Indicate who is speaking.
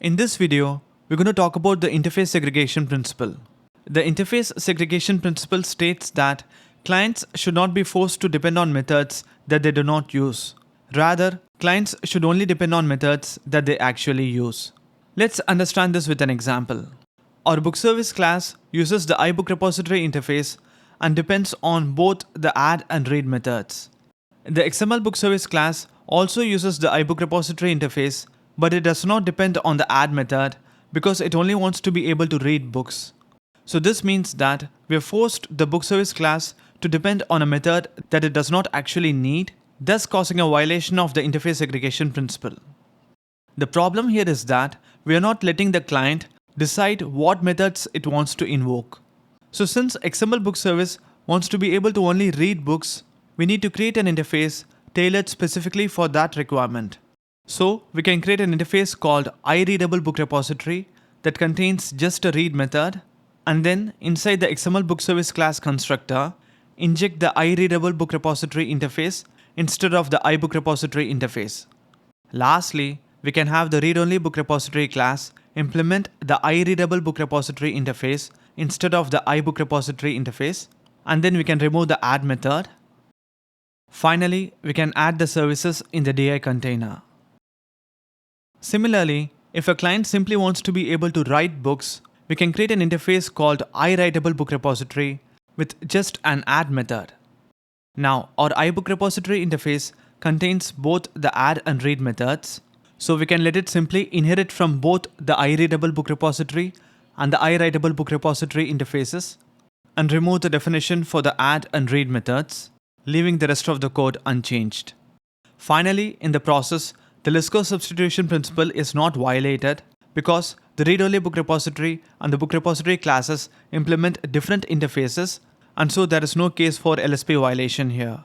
Speaker 1: In this video, we're going to talk about the interface segregation principle. The interface segregation principle states that clients should not be forced to depend on methods that they do not use. Rather, clients should only depend on methods that they actually use. Let's understand this with an example. Our book service class uses the iBook repository interface and depends on both the add and read methods. The XML book service class also uses the iBook repository interface, but it does not depend on the add method because it only wants to be able to read books. So this means that we have forced the book service class to depend on a method that it does not actually need, thus causing a violation of the interface segregation principle. The problem here is that we are not letting the client decide what methods it wants to invoke. So since XML book service wants to be able to only read books, we need to create an interface tailored specifically for that requirement. So we can create an interface called iReadable book repository that contains just a read method, and then inside the XML book service class constructor, inject the iReadable book repository interface instead of the iBook repository interface. Lastly, we can have the read-only book repository class implement the iReadable book repository interface instead of the iBook repository interface, and then we can remove the add method. Finally, we can add the services in the DI container. Similarly, if a client simply wants to be able to write books, we can create an interface called iWritable book repository with just an add method. Now, our iBook repository interface contains both the add and read methods, so we can let it simply inherit from both the iReadable book repository and the iWritable book repository interfaces and remove the definition for the add and read methods, leaving the rest of the code unchanged. Finally, in the process, the Lisco substitution principle is not violated because the read-only book repository and the book repository classes implement different interfaces, and so there is no case for LSP violation here.